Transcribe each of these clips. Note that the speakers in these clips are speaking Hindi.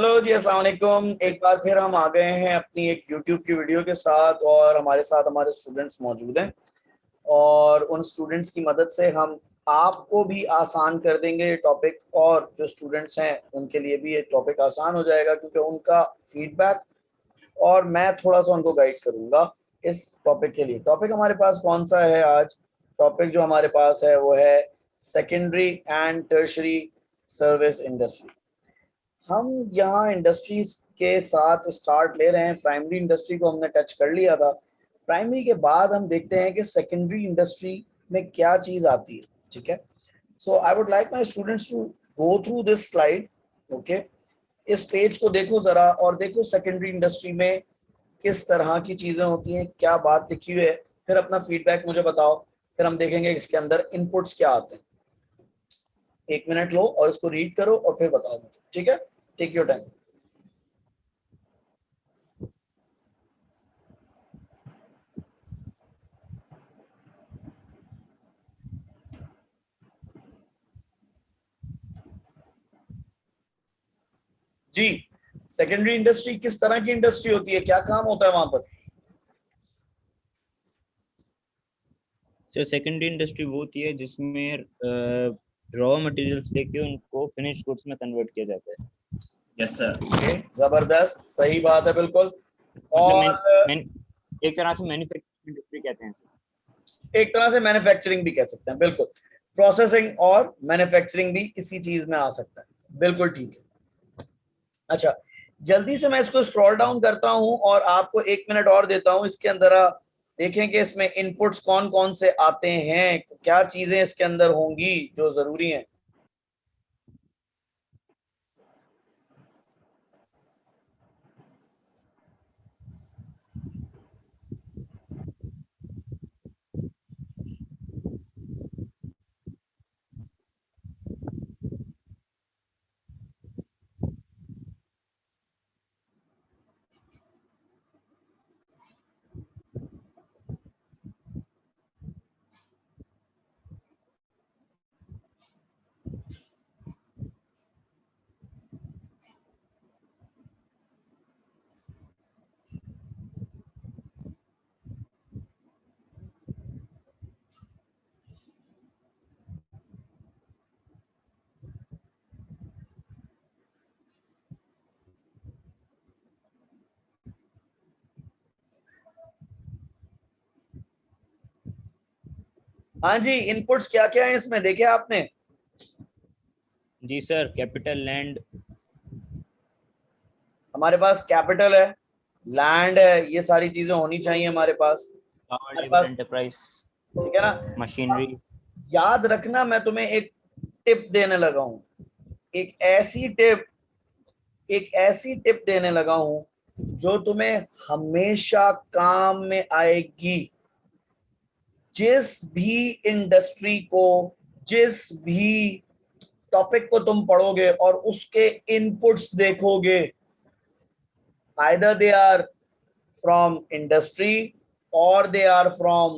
हेलो जी, अस्सलाम वालेकुम। एक बार फिर हम आ गए हैं अपनी एक YouTube की वीडियो के साथ, और हमारे साथ हमारे स्टूडेंट्स मौजूद हैं। और उन स्टूडेंट्स की मदद से हम आपको भी आसान कर देंगे ये टॉपिक, और जो स्टूडेंट्स हैं उनके लिए भी ये टॉपिक आसान हो जाएगा, क्योंकि उनका फीडबैक और मैं थोड़ा सा उनको गाइड करूंगा इस टॉपिक के लिए। टॉपिक हमारे पास कौन सा है आज? टॉपिक जो हमारे पास है वो है secondary and tertiary service industry. हम यहाँ इंडस्ट्रीज के साथ स्टार्ट ले रहे हैं। प्राइमरी इंडस्ट्री को हमने टच कर लिया था। प्राइमरी के बाद हम देखते हैं कि सेकेंडरी इंडस्ट्री में क्या चीज आती है। ठीक है, so I would like my students to go through this slide. Okay, इस पेज को देखो जरा, और देखो सेकेंडरी इंडस्ट्री में किस तरह की चीजें होती हैं, क्या बात लिखी हुई है। फिर अपना फीडबैक मुझे बताओ, फिर हम देखेंगे इसके अंदर इनपुट्स क्या आते हैं। 1 मिनट लो और इसको रीड करो और फिर बताओ मुझे। ठीक है, टेक योर टाइम। जी, सेकेंडरी इंडस्ट्री किस तरह की इंडस्ट्री होती है, क्या काम होता है वहां पर? सर सेकेंडरी इंडस्ट्री वो होती है जिसमें रॉ मटेरियल्स लेके उनको फिनिश गुड्स में कन्वर्ट किया जाता है। Yes sir. ओके, जबरदस्त, सही बात है, बिल्कुल। मतलब और एक तरह से मैन्युफैक्चरिंग इंडस्ट्री कहते हैं सर। एक तरह से मैन्युफैक्चरिंग भी कह सकते हैं, बिल्कुल। प्रोसेसिंग और मैन्युफैक्चरिंग भी इसी चीज में आ सकता है, बिल्कुल ठीक है। अच्छा, जल्दी से मैं इसको स्क्रॉल डाउन करता हूं और आपको 1 मिनट और देता हूं। इसके अंदर आप देखें कि इसमें इनपुट्स कौन कौन से आते हैं, क्या चीजें इसके अंदर होंगी जो जरूरी हैं। हाँ जी, इनपुट्स क्या क्या है इसमें, देखे आपने? जी सर, कैपिटल, लैंड। हमारे पास कैपिटल है, लैंड है, ये सारी चीजें होनी चाहिए हमारे पास। पावर, हमारे लेबर, पास, एंटरप्राइज, ठीक है ना? मशीनरी। याद रखना, मैं तुम्हें एक टिप देने लगा हूं। एक ऐसी टिप एक ऐसी टिप देने लगा हूं जो तुम्हें हमेशा काम में आएगी। जिस भी इंडस्ट्री को, जिस भी टॉपिक को तुम पढ़ोगे और उसके इनपुट्स देखोगे, either they are from industry, or they are from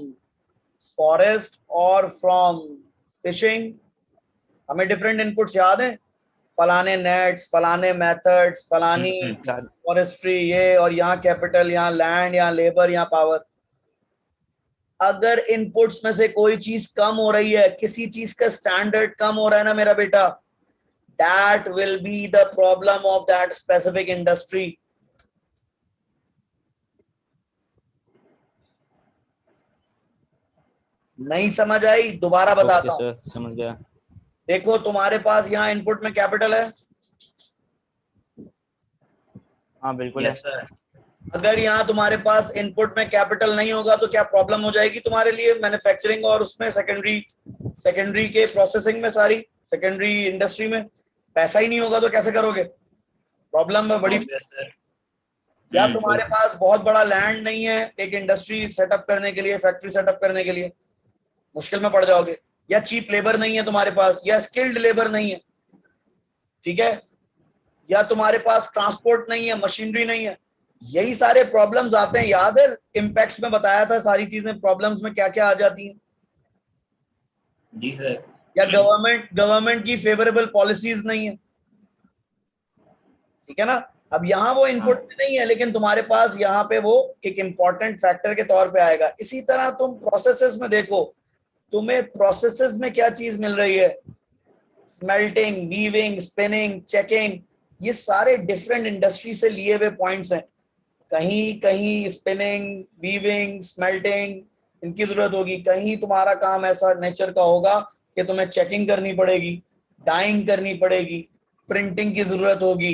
forest, or from fishing। हमें डिफरेंट इनपुट्स याद हैं, फलाने नेट्स, फलाने मेथड्स, फलानी फॉरेस्ट्री, ये, और यहाँ कैपिटल, यहाँ लैंड, यहाँ लेबर, यहाँ पावर। अगर इनपुट्स में से कोई चीज कम हो रही है, किसी चीज का स्टैंडर्ड कम हो रहा है ना मेरा बेटा, that will be the problem of that specific industry। नहीं समझ आई? दोबारा ओके बताता हूं। सर, समझ गया। देखो, तुम्हारे पास यहाँ इनपुट में कैपिटल है। हाँ बिल्कुल यस है। सर। अगर यहाँ तुम्हारे पास इनपुट में कैपिटल नहीं होगा तो क्या प्रॉब्लम हो जाएगी तुम्हारे लिए मैन्युफैक्चरिंग और उसमें सेकेंडरी के प्रोसेसिंग में, सारी सेकेंडरी इंडस्ट्री में पैसा ही नहीं होगा तो कैसे करोगे? प्रॉब्लम है बड़ी। Yes sir. या तुम्हारे पास बहुत बड़ा लैंड नहीं है एक इंडस्ट्री सेटअप करने के लिए, फैक्ट्री सेटअप करने के लिए, मुश्किल में पड़ जाओगे। या चीप लेबर नहीं है तुम्हारे पास, या स्किल्ड लेबर नहीं है, ठीक है, या तुम्हारे पास ट्रांसपोर्ट नहीं है, मशीनरी नहीं है। यही सारे प्रॉब्लम्स आते हैं। याद है इम्पैक्ट्स में बताया था सारी चीजें, प्रॉब्लम्स में क्या क्या आ जाती हैं? जी सर। या गवर्नमेंट की फेवरेबल पॉलिसीज नहीं है, ठीक है ना। अब यहाँ वो इनपुट नहीं है, लेकिन तुम्हारे पास यहाँ पे वो एक इंपॉर्टेंट फैक्टर के तौर पे आएगा। इसी तरह तुम प्रोसेसेस में देखो, तुम्हें प्रोसेसेस में क्या चीज मिल रही है, स्मेल्टिंग, वीविंग, स्पिनिंग, चेकिंग, ये सारे डिफरेंट इंडस्ट्री से लिए हुए पॉइंट्स हैं। कहीं कहीं स्पिनिंग, वीविंग, स्मेल्टिंग इनकी जरूरत होगी, कहीं तुम्हारा काम ऐसा नेचर का होगा कि तुम्हें चेकिंग करनी पड़ेगी, डाइंग करनी पड़ेगी, प्रिंटिंग की जरूरत होगी,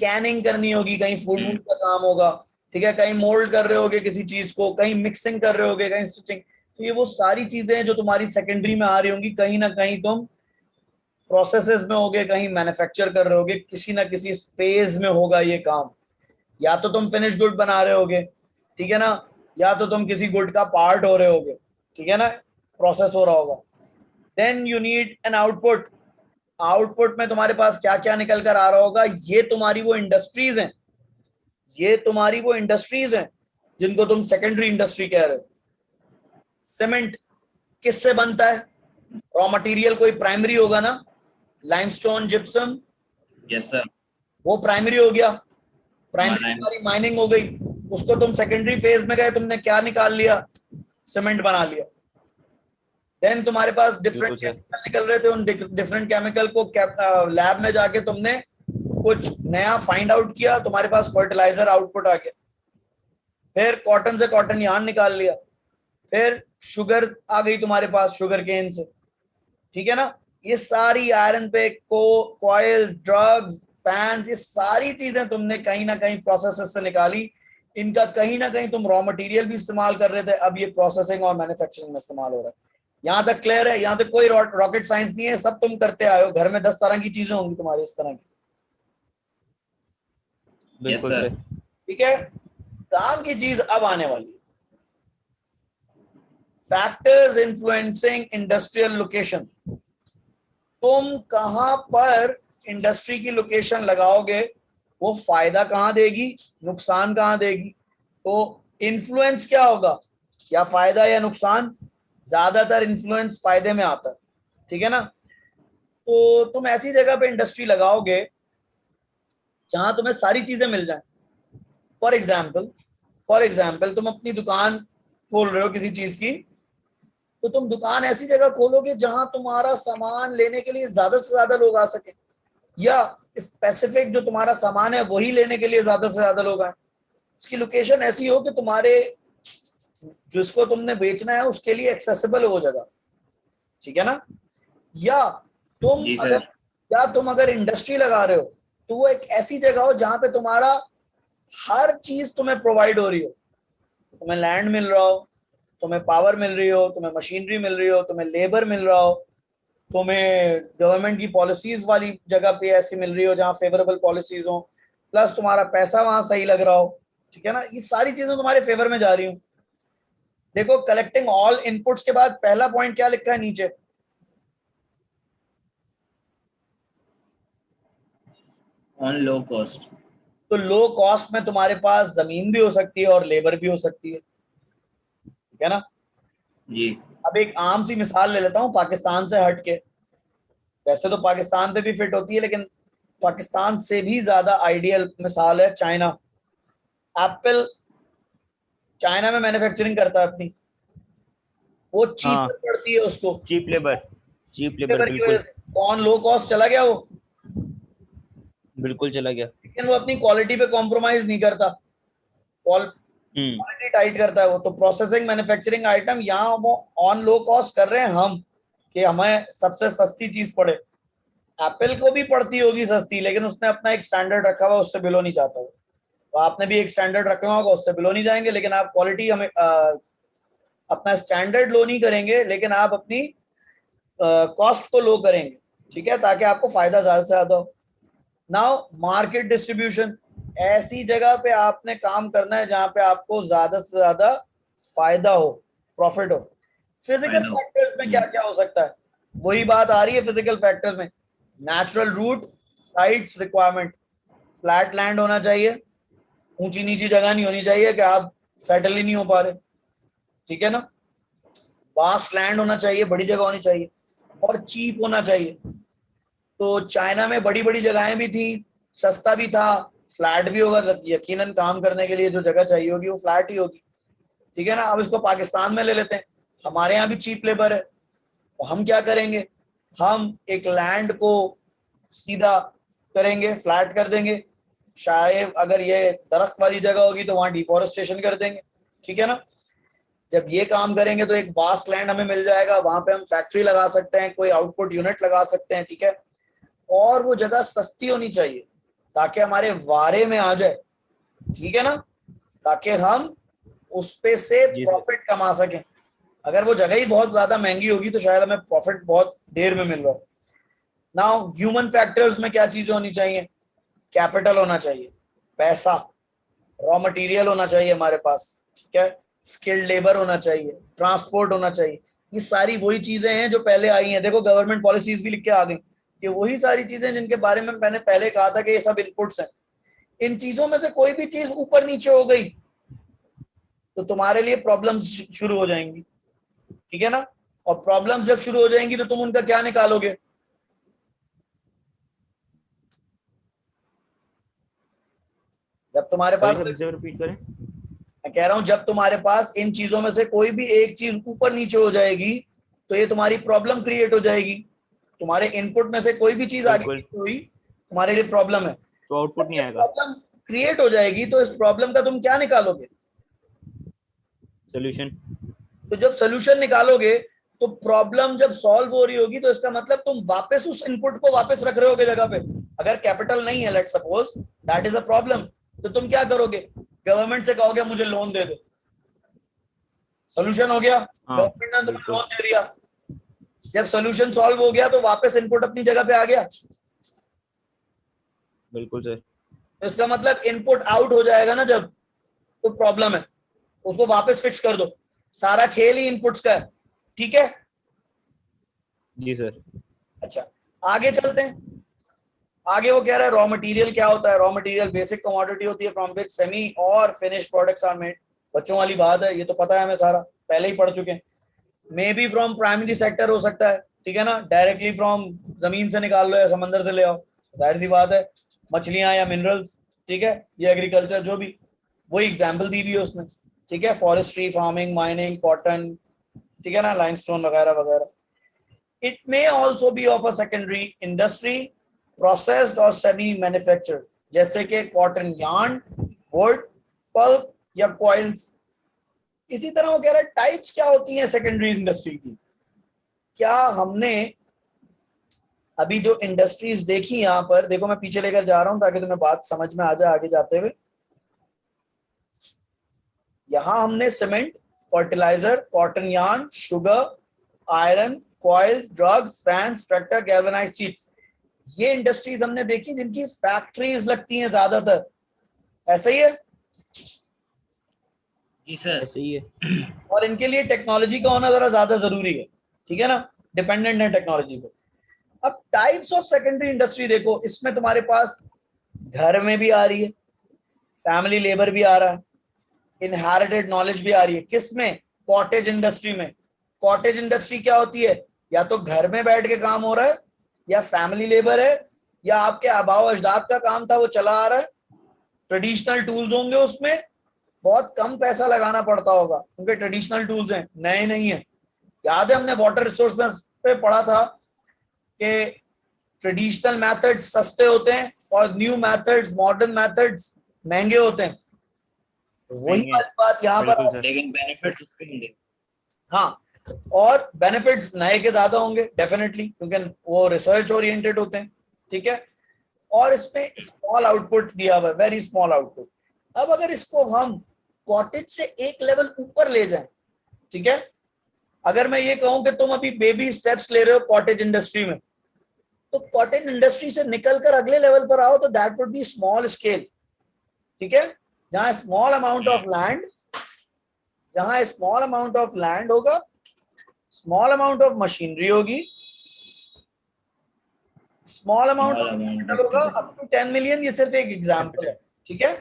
कैनिंग करनी होगी, कहीं फूड वूड का काम होगा, ठीक है, कहीं मोल्ड कर रहे होगे किसी चीज को, कहीं मिक्सिंग कर रहे होगे, कहीं स्टिचिंग। तो ये वो सारी चीजें हैं जो तुम्हारी सेकेंडरी में आ रही होंगी। कहीं ना कहीं तुम प्रोसेसेस में होगे, कहीं मैन्युफैक्चर कर रहे होगे, किसी ना किसी फेज में होगा ये काम। या तो तुम फिनिश गुड बना रहे होगे, ठीक है ना, या तो तुम किसी गुड का पार्ट हो रहे होगे, ठीक है ना, प्रोसेस हो रहा होगा। Then you need an output. Output में तुम्हारे पास क्या क्या निकल कर आ रहा होगा, ये तुम्हारी वो इंडस्ट्रीज हैं, ये तुम्हारी वो इंडस्ट्रीज हैं जिनको तुम सेकेंडरी इंडस्ट्री कह रहे हो। सीमेंट किससे बनता है, रॉ मटेरियल कोई प्राइमरी होगा ना, लाइमस्टोन, जिप्सम, यस सर। वो प्राइमरी हो गया, प्राइमरी हाँ, तुम्हारी माइनिंग हो गई। उसको तुम सेकेंडरी फेज में गए, तुमने क्या निकाल लिया, सीमेंट बना लिया। देन तुम्हारे पास डिफरेंट केमिकल निकल रहे थे, उन डिफरेंट केमिकल को लैब में जाके तुमने कुछ नया फाइंड आउट किया, तुम्हारे पास फर्टिलाइजर आउटपुट आ गया। फिर कॉटन से कॉटन यार्न निकाल लिया, फिर शुगर आ गई तुम्हारे पास शुगर केन से, ठीक है ना। ये सारी आयरन पे कॉइल्स, ड्रग्स, फैंस, ये सारी चीजें तुमने कहीं ना कहीं प्रोसेसेस से निकाली। इनका कहीं ना कहीं तुम रॉ मटेरियल भी इस्तेमाल कर रहे थे, अब ये प्रोसेसिंग और मैन्युफैक्चरिंग में इस्तेमाल हो रहा है। यहाँ तक क्लियर है, यहाँ तक कोई रॉकेट साइंस नहीं है, सब तुम करते आए हो। घर में 10 तरह की चीजें होंगी तुम्हारी इस तरह की, बिल्कुल सर। ठीक है। काम की चीज अब आने वाली है, फैक्टर्स इन्फ्लुएंसिंग इंडस्ट्रियल लोकेशन। तुम कहां पर इंडस्ट्री की लोकेशन लगाओगे, वो फायदा कहां देगी, नुकसान कहां देगी। तो इन्फ्लुएंस क्या होगा, या फायदा या नुकसान, ज्यादातर इन्फ्लुएंस फायदे में आता है, ठीक है ना। तो तुम ऐसी जगह पे इंडस्ट्री लगाओगे जहां तुम्हें सारी चीजें मिल जाएं। फॉर एग्जाम्पल तुम अपनी दुकान खोल रहे हो किसी चीज की, तो तुम दुकान ऐसी जगह खोलोगे जहां तुम्हारा सामान लेने के लिए ज्यादा से ज्यादा लोग आ सके, या स्पेसिफिक जो तुम्हारा सामान है वही लेने के लिए ज्यादा से ज्यादा लोग आए। उसकी लोकेशन ऐसी हो कि तुम्हारे जिसको तुमने बेचना है उसके लिए एक्सेसिबल हो जगह, ठीक है ना। या तुम जी अगर सर। तुम अगर इंडस्ट्री लगा रहे हो तो वो एक ऐसी जगह हो जहां पे तुम्हारा हर चीज तुम्हें प्रोवाइड हो रही हो। तुम्हें लैंड मिल रहा हो, तुम्हें पावर मिल रही हो, तुम्हें मशीनरी मिल रही हो, तुम्हें लेबर मिल रहा हो, तुम्हें गवर्नमेंट की पॉलिसीज वाली जगह पे ऐसी मिल रही हो जहाँ फेवरेबल पॉलिसीज हो, प्लस तुम्हारा पैसा वहां सही लग रहा हो, ठीक है ना। ये सारी चीजें तुम्हारे फेवर में जा रही हूँ। देखो, कलेक्टिंग ऑल इनपुट्स के बाद पहला पॉइंट क्या लिखा है नीचे, ऑन लो कॉस्ट। तो लो कॉस्ट में तुम्हारे पास जमीन भी हो सकती है और लेबर भी हो सकती है, ठीक है ना। जी। अब एक आम सी मिसाल ले लेता हूँ पाकिस्तान से हट के, वैसे तो पाकिस्तान पे भी फिट होती है, लेकिन पाकिस्तान से भी ज्यादा आइडियल मिसाल है चाइना। एप्पल चाइना में मैन्युफैक्चरिंग करता है अपनी, वो चीप पड़ती है उसको, चीप लेबर की वजह बिल्कुल से कौन लो कॉस्ट चला गया वो, बिल्कुल चला गया। लेकिन वो अपनी क्वालिटी पे कॉम्प्रोमाइज नहीं करता, क्वालिटी टाइट करता है वो। तो प्रोसेसिंग मैन्युफैक्चरिंग आइटम यहाँ वो ऑन लो कॉस्ट कर रहे हैं हम, कि हमें सबसे सस्ती चीज पड़े। एप्पल को भी पड़ती होगी सस्ती, लेकिन उसने अपना एक स्टैंडर्ड रखा हुआ, उससे बिलो नहीं जाता वो। तो आपने भी एक स्टैंडर्ड रखा होगा, उससे बिलो नहीं जाएंगे, लेकिन आप क्वालिटी हमें अपना स्टैंडर्ड लो नहीं करेंगे, लेकिन आप अपनी कॉस्ट को लो करेंगे, ठीक है, ताकि आपको फायदा ज्यादा से ज्यादा हो। नाउ मार्केट डिस्ट्रीब्यूशन, ऐसी जगह पे आपने काम करना है जहां पे आपको ज्यादा से ज्यादा फायदा हो, प्रॉफिट हो। फिजिकल फैक्टर्स में क्या क्या हो सकता है, वही बात आ रही है फिजिकल फैक्टर्स में। Natural route, sites requirement, flat land होना चाहिए, ऊंची नीची जगह नहीं होनी चाहिए कि आप सेटल ही नहीं हो पा रहे, ठीक है ना। वास्ट लैंड होना चाहिए, बड़ी जगह होनी चाहिए, और चीप होना चाहिए। तो चाइना में बड़ी बड़ी जगहें भी थी, सस्ता भी था, फ्लैट भी होगा, यकीनन काम करने के लिए जो जगह चाहिए होगी वो फ्लैट ही होगी, ठीक है ना। अब इसको पाकिस्तान में ले लेते हैं, हमारे यहाँ भी चीप लेबर है, तो हम क्या करेंगे, हम एक लैंड को सीधा करेंगे, फ्लैट कर देंगे, शायद अगर ये दरख्त वाली जगह होगी तो वहां डिफोरेस्टेशन कर देंगे, ठीक है ना। जब ये काम करेंगे तो एक वास्ट लैंड हमें मिल जाएगा, वहां पे हम फैक्ट्री लगा सकते हैं, कोई आउटपुट यूनिट लगा सकते हैं, ठीक है। और वो जगह सस्ती होनी चाहिए ताकि हमारे वारे में आ जाए, ठीक है ना, ताकि हम उस पे से प्रॉफिट कमा सकें। अगर वो जगह ही बहुत ज्यादा महंगी होगी तो शायद हमें प्रॉफिट बहुत देर में मिल रहा है। नाउ ह्यूमन फैक्टर्स में क्या चीजें होनी चाहिए, कैपिटल होना चाहिए, पैसा, रॉ मटेरियल होना चाहिए हमारे पास, ठीक है, स्किल्ड लेबर होना चाहिए, ट्रांसपोर्ट होना चाहिए। ये सारी वही चीजें हैं जो पहले आई हैं। देखो गवर्नमेंट पॉलिसीज भी लिख के आ गई, ये वही सारी चीजें जिनके बारे में मैंने पहले कहा था कि ये सब इनपुट्स हैं। इन चीजों में से कोई भी चीज ऊपर नीचे हो गई तो तुम्हारे लिए प्रॉब्लम्स शुरू हो जाएंगी, ठीक है ना। और प्रॉब्लम्स जब शुरू हो जाएंगी तो तुम उनका क्या निकालोगे, जब तुम्हारे पास, रिपीट करें, मैं कह रहा हूं जब तुम्हारे पास इन चीजों में से कोई भी एक चीज ऊपर नीचे हो जाएगी तो ये तुम्हारी प्रॉब्लम क्रिएट हो जाएगी। तुम्हारे इनपुट में से कोई भी चीज आगे हुई तुम्हारे लिए प्रॉब्लम है, तो आउटपुट नहीं आएगा। प्रॉब्लम क्रिएट हो जाएगी तो इस प्रॉब्लम का तुम क्या निकालोगे, सोल्यूशन। तो जब सोल्यूशन निकालोगे तो प्रॉब्लम जब सॉल्व हो रही होगी तो इसका मतलब तुम वापस उस इनपुट को वापस रख रहे होगे जगह पे। अगर कैपिटल नहीं है, let's suppose that is a problem, तो तुम क्या करोगे, गवर्नमेंट से कहोगे मुझे लोन दे दो, सोल्यूशन हो गया, गवर्नमेंट ने तुम्हें लोन दे दिया। जब सोल्यूशन सॉल्व हो गया तो वापस इनपुट अपनी जगह पे आ गया। बिल्कुल सर। तो इसका मतलब इनपुट आउट हो जाएगा ना जब, तो प्रॉब्लम है, उसको वापस फिक्स कर दो। सारा खेल ही इनपुट्स का है, ठीक है जी सर। अच्छा आगे चलते हैं। आगे वो कह रहा है रॉ मटेरियल क्या होता है। रॉ मटेरियल बेसिक कमोडिटी होती है फ्रॉम विच सेमी और फिनिश प्रोडक्ट्स आर मेड। बच्चों वाली बात है, ये तो पता है हमें, सारा पहले ही पढ़ चुके हैं। May be from primary sector हो सकता है, ठीक है ना, डायरेक्टली फ्रॉम जमीन से निकाल लो या समंदर से ले आओ, जाहिर सी बात है, मछलियां या मिनरल्स, ठीक है, ये एग्रीकल्चर जो भी, वही एग्जाम्पल दी हुई है उसमें, ठीक है, फॉरेस्ट्री, फार्मिंग, माइनिंग, कॉटन, ठीक है ना, लाइमस्टोन वगैरह वगैरह। It may also be of a secondary industry, processed और सेमी मैन्युफैक्चर्ड, जैसे कि कॉटन यार्न, वुड, पल्प या कॉइल्स। इसी तरह वो कह रहा है टाइप्स क्या होती हैं सेकेंडरी इंडस्ट्री की। क्या हमने अभी जो इंडस्ट्रीज देखी यहां पर, देखो मैं पीछे लेकर जा रहा हूं ताकि तुम्हें बात समझ में आ जाए आगे जाते हुए। यहां हमने cement, fertiliser, cotton yarn, sugar, iron, coils, drugs, fans, tractor, galvanised sheets, ये इंडस्ट्रीज हमने देखी जिनकी फैक्ट्रीज लगती हैं ज्यादातर। ऐसा ही है जी सर। ऐसे ही है। और इनके लिए टेक्नोलॉजी का होना जरा ज्यादा जरूरी है, ठीक है ना, डिपेंडेंट है टेक्नोलॉजी पे। अब टाइप्स ऑफ सेकेंडरी इंडस्ट्री देखो, इसमें तुम्हारे पास घर में भी आ रही है, फैमिली लेबर भी आ रहा है, इनहेरिटेड नॉलेज भी आ रही है। किसमें, कॉटेज इंडस्ट्री में। कॉटेज इंडस्ट्री क्या होती है, या तो घर में बैठ के काम हो रहा है, या फैमिली लेबर है, या आपके आबाओ अजदाद का काम था वो चला आ रहा है। ट्रेडिशनल टूल्स होंगे उसमें, बहुत कम पैसा लगाना पड़ता होगा क्योंकि ट्रेडिशनल टूल्स हैं, नए नहीं है। याद है हमने वाटर रिसोर्स में पे पढ़ा था कि ट्रेडिशनल मेथड्स सस्ते होते हैं और न्यू मेथड्स, मॉडर्न मेथड्स महंगे होते हैं। वही बात यहाँ पर, लेकिन बेनिफिट्स उसके होंगे। हाँ, और बेनिफिट्स नए के ज्यादा होंगे डेफिनेटली क्योंकि वो रिसर्च ओरिएंटेड होते हैं, ठीक है। और इसमें स्मॉल आउटपुट दिया हुआ है, वेरी स्मॉल आउटपुट। अब अगर इसको हम कॉटेज से एक लेवल ऊपर ले जाएं, ठीक है, अगर मैं ये कहूं कि तुम अभी बेबी स्टेप्स ले रहे हो कॉटेज इंडस्ट्री में, तो कॉटेज इंडस्ट्री से निकलकर अगले लेवल पर आओ तो that would be small scale, ठीक है, जहां स्मॉल अमाउंट ऑफ लैंड, जहां स्मॉल अमाउंट ऑफ लैंड होगा, स्मॉल अमाउंट ऑफ मशीनरी होगी, स्मॉल अमाउंट होगा अप टू 10 मिलियन, ये सिर्फ एक एग्जांपल है, ठीक है।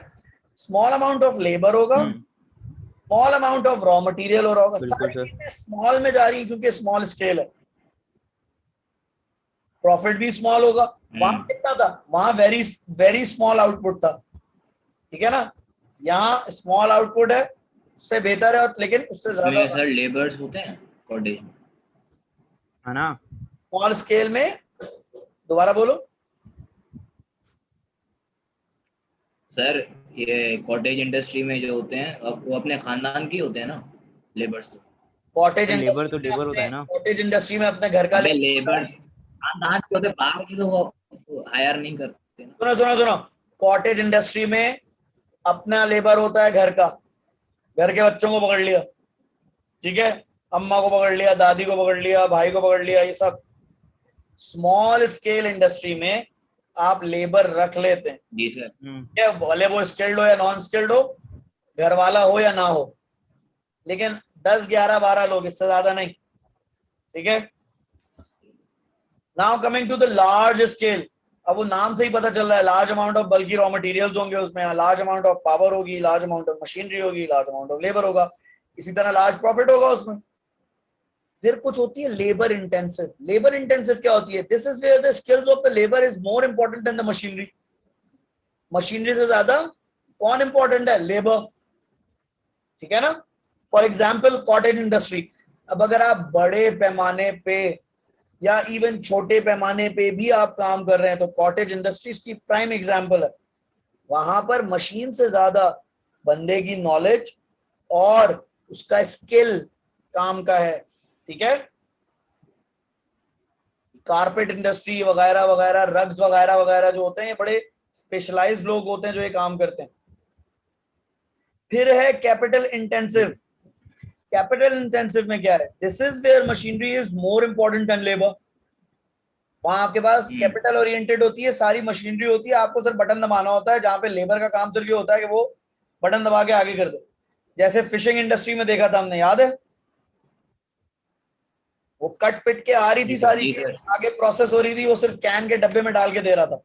स्मॉल अमाउंट ऑफ लेबर होगा, small amount of raw material हो रहा होगा। सारी चीजें स्मॉल में जा रही है क्योंकि स्मॉल स्केल है। प्रॉफिट भी स्मॉल होगा। वहां कितना था, वहां वेरी वेरी स्मॉल आउटपुट था, ठीक है ना। यहाँ स्मॉल आउटपुट है, उससे बेहतर है, लेकिन उससे ज्यादा सर लेबर्स होते हैं कॉटेज में, है ना। स्मॉल स्केल में। दोबारा बोलो। सर ये कॉटेज इंडस्ट्री में जो होते हैं वो अपने खानदान के होते हैं ना लेबर्स। तो कॉटेज लेबर तो इंडस्ट्री में लेबर होता अपने, है ना। कॉटेज इंडस्ट्री में अपने घर का अबे लेबर होता लेबर है। खानदान के होते हैं, बाहर की तो वो हायर नहीं करते ना। सुनो सुनो सुनो, कॉटेज इंडस्ट्री में अपना लेबर होता है घर का, घर के बच्चों को पकड़ लिया, ठीक है, अम्मा को पकड़ लिया, दादी को पकड़ लिया, भाई को पकड़ लिया, ये सब। स्मॉल स्केल इंडस्ट्री में आप लेबर रख लेते हैं, जी सर। क्या भले वो स्किल्ड हो या नॉन स्किल्ड हो, घर वाला हो या ना हो, लेकिन 10 11 12 लोग, इससे ज्यादा नहीं, ठीक है। Now coming to the large scale. अब वो नाम से ही पता चल रहा है, लार्ज अमाउंट ऑफ बल्कि रॉ मटेरियल्स होंगे उसमें, लार्ज अमाउंट ऑफ पावर होगी, लार्ज अमाउंट ऑफ मशीनरी होगी, लार्ज अमाउंट ऑफ लेबर होगा, इसी तरह लार्ज प्रॉफिट होगा उसमें। फिर कुछ होती है लेबर इंटेंसिव। लेबर इंटेंसिव क्या होती है? This is where the skills of the labour is more important than the machinery. Machinery से ज्यादा कौन इंपॉर्टेंट है? लेबर, ठीक है ना। For example cottage industry. अब अगर आप बड़े पैमाने पे या इवन छोटे पैमाने पे भी आप काम कर रहे हैं तो कॉटेज इंडस्ट्रीज की प्राइम एग्जाम्पल है। वहां पर मशीन से ज्यादा बंदे की नॉलेज और उसका स्किल काम का है, ठीक है। कारपेट इंडस्ट्री वगैरह वगैरह, रग्स वगैरह वगैरह जो होते हैं, ये बड़े स्पेशलाइज्ड लोग होते हैं जो ये काम करते हैं। फिर है कैपिटल इंटेंसिव। कैपिटल इंटेंसिव में क्या है? This is where machinery is more important than labour. वहां आपके पास कैपिटल ओरिएंटेड होती है, सारी मशीनरी होती है, आपको सिर्फ बटन दबाना होता है, जहां पे लेबर का काम सिर्फ ये होता है कि वो बटन दबा के आगे कर दे। जैसे फिशिंग इंडस्ट्री में देखा था हमने, याद है, वो कट पिट के आ रही थी सारी चीज, आगे प्रोसेस हो रही थी, वो सिर्फ कैन के डब्बे में डाल के दे रहा था।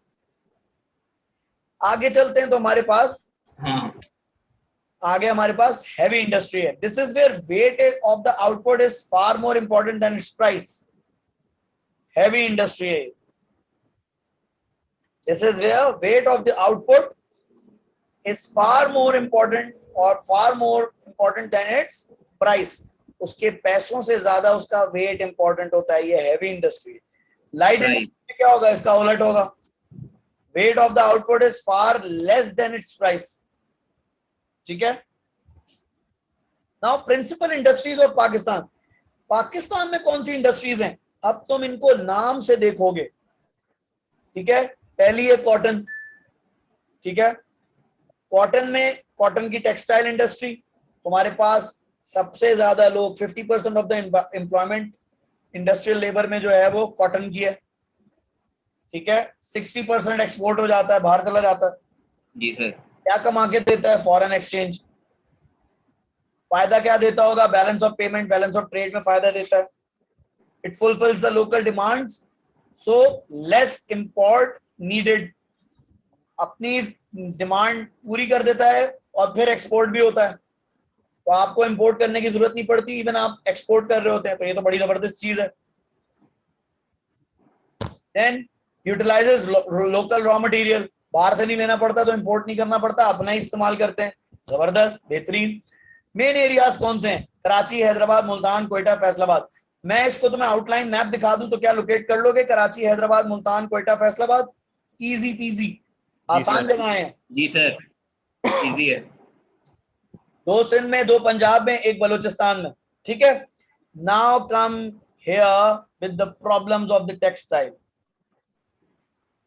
आगे चलते हैं तो हमारे पास, आगे हमारे पास हैवी इंडस्ट्री है। This is where weight of the output is far more important than its price. Heavy industry है। This is where weight of the output is far more important और far more important than its price. उसके पैसों से ज्यादा उसका वेट इंपॉर्टेंट होता है। ये हैवी इंडस्ट्री। लाइट इंडस्ट्री में क्या होगा? इसका उलट होगा। Weight of the output is far less than its price, ठीक है। Now principal industries of Pakistan. Pakistan में कौन सी इंडस्ट्रीज हैं? अब तुम इनको नाम से देखोगे, ठीक है। पहली है कॉटन, ठीक है। कॉटन में, कॉटन की टेक्सटाइल इंडस्ट्री, तुम्हारे पास सबसे ज्यादा लोग 50% of the employment industrial labour में जो है वो कॉटन की है, ठीक है। 60% एक्सपोर्ट हो जाता है, बाहर चला जाता है। जी सर। क्या कमा के देता है? Foreign exchange. फायदा क्या देता होगा? Balance of payment, balance of trade में फायदा देता है। It fulfils the local demands, so less import needed. अपनी डिमांड पूरी कर देता है और फिर एक्सपोर्ट भी होता है, तो आपको इंपोर्ट करने की जरूरत नहीं पड़ती, इवन आप एक्सपोर्ट कर रहे होते हैं, तो ये तो बड़ी जबरदस्त चीज है। Then utilises local raw material, बाहर से नहीं लेना पड़ता, तो इंपोर्ट नहीं करना पड़ता, अपना ही इस्तेमाल करते हैं। जबरदस्त, बेहतरीन। मेन एरियाज कौन से हैं? कराची, हैदराबाद, मुल्तान, कोयटा, फैसलाबाद। मैं इसको तुम्हें आउटलाइन मैप दिखा दूं तो क्या लोकेट कर लोगे? कराची, हैदराबाद, मुल्तान, कोयटा, फैसलाबाद। इजी पीजी, आसान जगह है। जी सर, इजी है। 2 सिंध में, 2 पंजाब में, 1 बलूचिस्तान में, ठीक है। Now come here with the problems of the textile.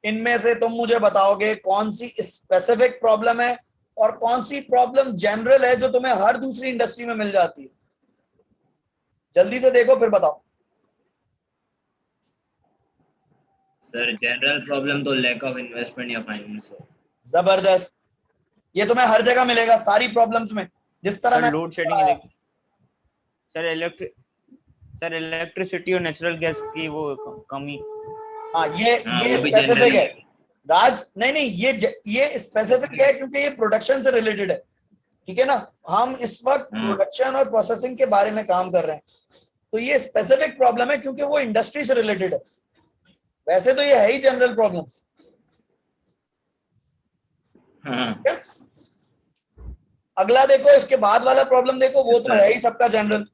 इनमें से तुम मुझे बताओगे कौन सी स्पेसिफिक प्रॉब्लम है और कौन सी प्रॉब्लम जनरल है जो तुम्हें हर दूसरी इंडस्ट्री में मिल जाती है। जल्दी से देखो फिर बताओ। सर जनरल प्रॉब्लम तो लैक ऑफ इन्वेस्टमेंट या फाइनेंस है। जबरदस्त, ये तुम्हें हर जगह मिलेगा सारी प्रॉब्लम्स में। जिस तरह मैं लोड शेडिंग, सर इलेक्ट्रिसिटी और नेचुरल गैस की वो कमी। हाँ, ये स्पेसिफिक है राज। नहीं, ये स्पेसिफिक है क्योंकि ये प्रोडक्शन से रिलेटेड है, ठीक है ना। हम इस वक्त प्रोडक्शन और प्रोसेसिंग के बारे में काम कर रहे हैं, तो ये स्पेसिफिक प्रॉब्लम है क्योंकि वो इंडस्ट्री से रिलेटेड है। वैसे तो ये है ही जनरल प्रॉब्लम। हाँ क्या अगला देखो, इसके बाद वाला प्रॉब्लम देखो, वो तो है ही सबका general.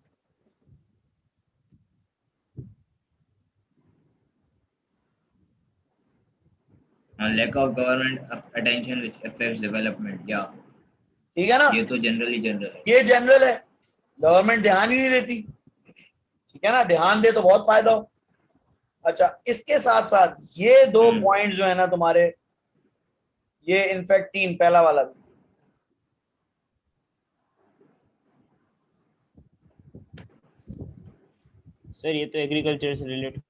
Lack of government attention which affects development, या ठीक है ना, ये तो जनरली जनरल है। ये जनरल है, गवर्नमेंट ध्यान ही नहीं देती। ठीक है ना, ध्यान दे तो बहुत फायदा हो। अच्छा, इसके साथ साथ ये दो पॉइंट जो है ना तुम्हारे, ये इनफैक्ट तीन, पहला वाला भी, सर ये तो एग्रीकल्चर से रिलेटेड।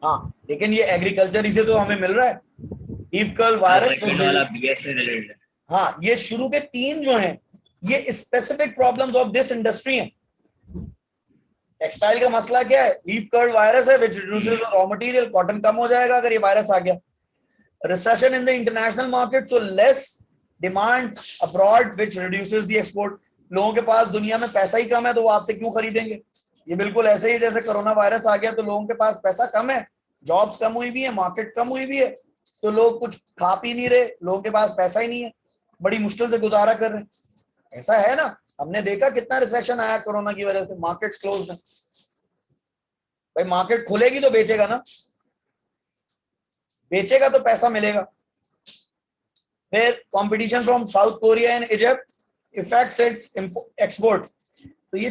हाँ लेकिन ये एग्रीकल्चर से तो हमें मिल रहा है, लीफ कर्ल वायरस। सेकंड वाला बीएस से रिलेटेड है। हाँ, ये शुरू के तीन जो हैं ये specific problems of this industry हैं। टेक्सटाइल का मसला क्या है, लीफ कर्ल वायरस है विच रिड्यूसेस रॉ मटेरियल, कॉटन कम हो जाएगा अगर ये वायरस आ गया। Recession in the international market, so less demand abroad which reduces the export. लोगों के पास दुनिया में पैसा ही कम है तो वो आपसे क्यों खरीदेंगे। ये बिल्कुल ऐसे ही जैसे कोरोना वायरस आ गया तो लोगों के पास पैसा कम है, जॉब्स कम हुई भी है, मार्केट कम हुई भी है, तो लोग कुछ खा पी नहीं रहे, लोगों के पास पैसा ही नहीं है, बड़ी मुश्किल से गुजारा कर रहे हैं। ऐसा है ना, हमने देखा कितना रिसेशन आया कोरोना की वजह से, मार्केट्स क्लोज हैं। भाई मार्केट खुलेगी तो बेचेगा ना, बेचेगा तो पैसा मिलेगा। फिर competition from south Korea and Egypt effects it's export. तो ये